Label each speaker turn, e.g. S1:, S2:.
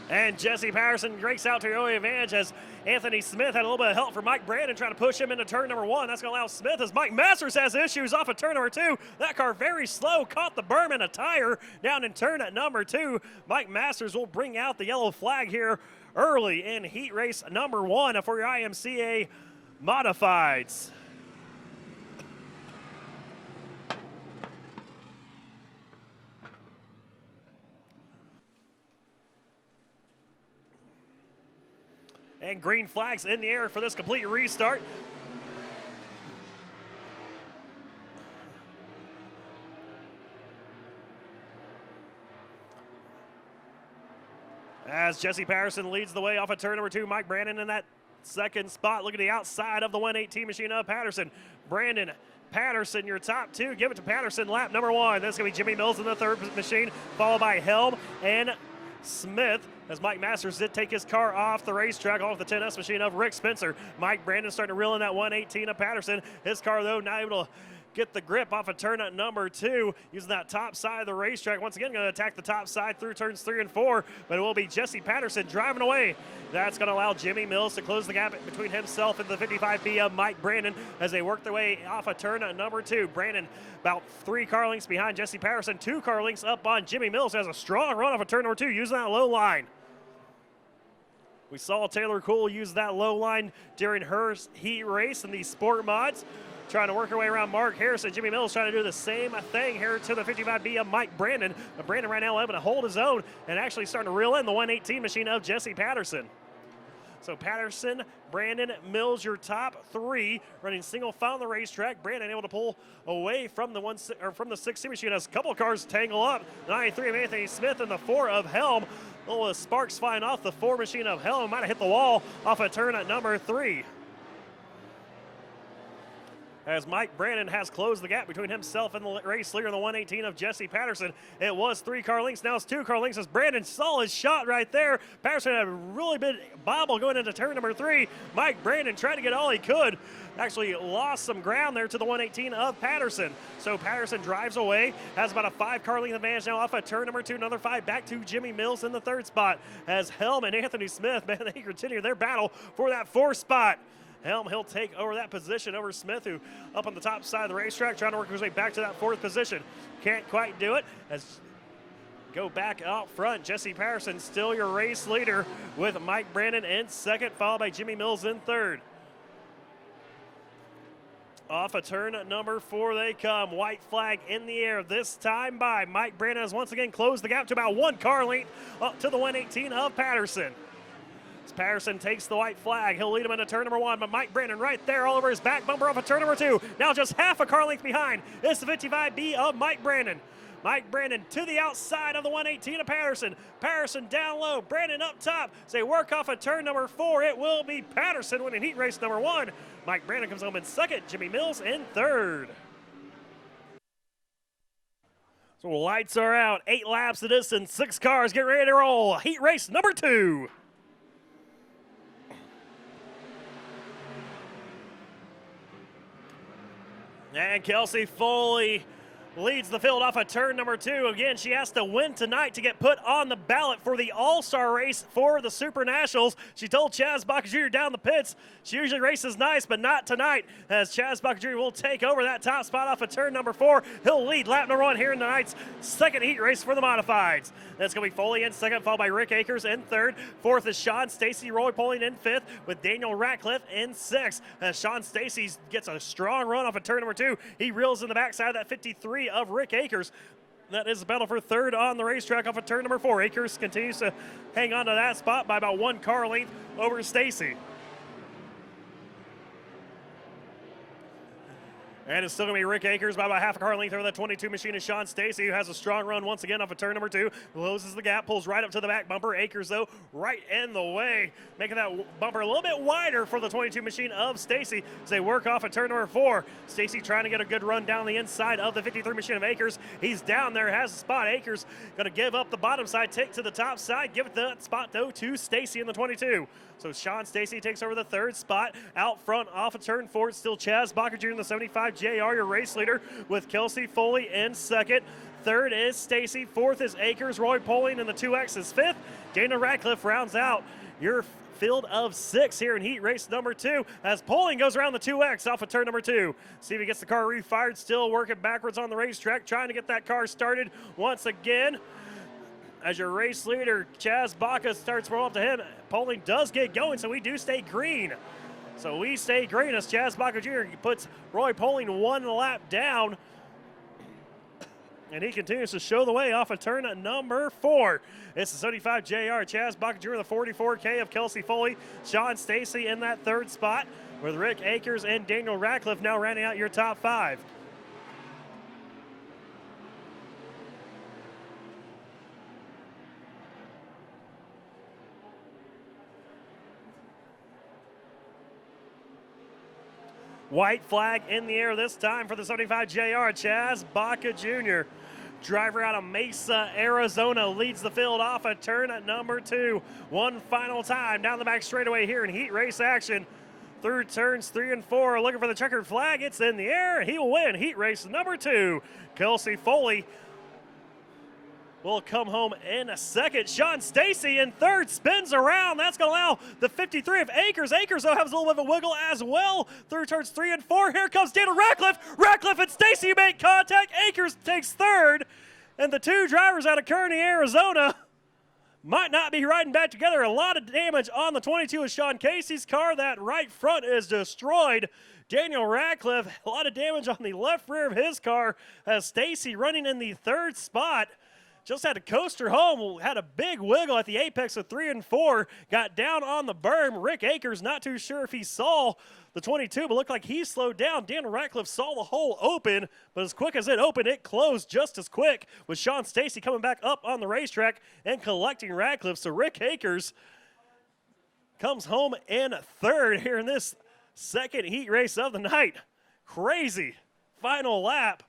S1: And Jesse Patterson breaks out to the early advantage as Anthony Smith had a little bit of help from Mike Brandon trying to push him into turn number 1. That's going to allow Smith as Mike Masters has issues off of turn number 2. That car very slow, caught the berm in a tire down in turn at number 2. Mike Masters will bring out the yellow flag here early in heat race number 1 for your IMCA Modifieds. And green flags in the air for this complete restart. As Jesse Patterson leads the way off of turn number 2, Mike Brandon in that second spot. Look at the outside of the 118 machine of Patterson. Brandon Patterson, your top 2. Give it to Patterson, lap number 1. This is going to be Jimmy Mills in the third machine, followed by Helm and Smith, as Mike Masters did take his car off the racetrack off the 10S machine of Rick Spencer. Mike Brandon starting to reel in that 118 of Patterson. His car, though, not able to get the grip off of turn at number 2, using that top side of the racetrack. Once again, going to attack the top side through turns 3 and 4, but it will be Jesse Patterson driving away. That's going to allow Jimmy Mills to close the gap between himself and the 55B of Mike Brandon as they work their way off of turn at number 2. Brandon about 3 car lengths behind Jesse Patterson, 2 car lengths up on Jimmy Mills, who has a strong run off of turn number 2 using that low line. We saw Taylor Cool use that low line during her heat race in the sport mods, trying to work her way around Mark Harrison. Jimmy Mills trying to do the same thing here to the 55B of Mike Brandon. But Brandon right now able to hold his own and actually starting to reel in the 118 machine of Jesse Patterson. So Patterson, Brandon, Mills, your top 3 running single file on the racetrack. Brandon able to pull away from the 60 machine as a couple of cars tangle up. The 93 of Anthony Smith and the 4 of Helm. Little sparks flying off the 4 machine of Helm. Might have hit the wall off a turn at number 3. As Mike Brandon has closed the gap between himself and the race leader in the 118 of Jesse Patterson. It was 3 car lengths, now it's 2 car lengths as Brandon saw his shot right there. Patterson had a really big bobble going into turn number 3. Mike Brandon tried to get all he could. Actually lost some ground there to the 118 of Patterson. So Patterson drives away, has about a 5 car length advantage now off of turn number 2, another 5 back to Jimmy Mills in the 3rd spot. As Helm and Anthony Smith, man, they continue their battle for that 4th spot. Helm, he'll take over that position over Smith, who up on the top side of the racetrack, trying to work his way back to that 4th position. Can't quite do it. As go back out front, Jesse Patterson still your race leader with Mike Brandon in 2nd, followed by Jimmy Mills in 3rd. Off of turn number 4 they come. White flag in the air this time by Mike Brandon has once again closed the gap to about 1 car length up to the 118 of Patterson. As Patterson takes the white flag, he'll lead him into turn number 1, but Mike Brandon right there all over his back bumper off of turn number 2. Now just half a car length behind. It's the 55B of Mike Brandon. Mike Brandon to the outside of the 118 of Patterson. Patterson down low, Brandon up top. As they work off of turn number 4, it will be Patterson winning heat race number 1. Mike Brandon comes home in 2nd, Jimmy Mills in 3rd. So lights are out, 8 laps of distance, 6 cars, get ready to roll. Heat race number 2. And Kelsey Foley leads the field off of turn number 2. Again, she has to win tonight to get put on the ballot for the All-Star race for the Super Nationals. She told Chaz Baca Jr. down the pits, she usually races nice, but not tonight, as Chaz Baca Jr. will take over that top spot off of turn number 4. He'll lead lap number 1 here in tonight's 2nd heat race for the Modifieds. That's going to be Foley in 2nd, followed by Rick Akers in 3rd. 4th is Sean Stacy Roy Poling in 5th, with Daniel Ratcliffe in 6th. As Sean Stacy gets a strong run off of turn number 2, he reels in the backside of that 53 of Rick Akers. That is the battle for 3rd on the racetrack off of turn number 4. Akers continues to hang on to that spot by about 1 car length over Stacy. And it's still going to be Rick Akers by about half a car length over that 22 machine is Sean Stacy, who has a strong run once again off of turn number 2. Closes the gap, pulls right up to the back bumper. Akers, though, right in the way, making that bumper a little bit wider for the 22 machine of Stacy as they work off of turn number 4. Stacy trying to get a good run down the inside of the 53 machine of Akers. He's down there, has the spot. Akers going to give up the bottom side, take to the top side, give it that spot, though, to Stacy in the 22. So Sean Stacy takes over the 3rd spot. Out front off of turn 4, it's still Chaz Baca Jr. in the 75, JR, your race leader, with Kelsey Foley in second. Third is Stacy. Fourth is Akers. Roy Poling in the 2X is fifth. Dana Radcliffe rounds out your field of 6 here in heat race number 2 as Poling goes around the 2X off of turn number 2. See if he gets the car refired, still working backwards on the racetrack, trying to get that car started once again. As your race leader, Chaz Baca, starts rolling up to him. Poling does get going, so we do stay green. So we stay green as Chaz Baca Jr. puts Roy Poling 1 lap down. And he continues to show the way off of turn number 4. It's the 75 JR, Chaz Baca Jr., the 44K of Kelsey Foley, Sean Stacy in that 3rd spot, with Rick Akers and Daniel Radcliffe now rounding out your top 5. White flag in the air this time for the 75 JR, Chaz Baca Jr. Driver out of Mesa, Arizona, leads the field off of turn number 2. One final time down the back straightaway here in heat race action. Through turns 3 and 4, looking for the checkered flag. It's in the air, and he will win heat race number 2. Kelsey Foley will come home in a second. Sean Stacy in 3rd, spins around. That's going to allow the 53 of Akers. Akers, though, has a little bit of a wiggle as well through turns 3 and 4. Here comes Daniel Radcliffe. Radcliffe and Stacy make contact. Akers takes 3rd. And the 2 drivers out of Kearney, Arizona might not be riding back together. A lot of damage on the 22 of Sean Casey's car. That right front is destroyed. Daniel Radcliffe, a lot of damage on the left rear of his car as Stacy running in the 3rd spot. Just had to coaster home, had a big wiggle at the apex of 3 and 4, got down on the berm. Rick Akers, not too sure if he saw the 22, but looked like he slowed down. Daniel Radcliffe saw the hole open, but as quick as it opened, it closed just as quick, with Sean Stacy coming back up on the racetrack and collecting Radcliffe. So Rick Akers comes home in 3rd here in this second heat race of the night. Crazy final lap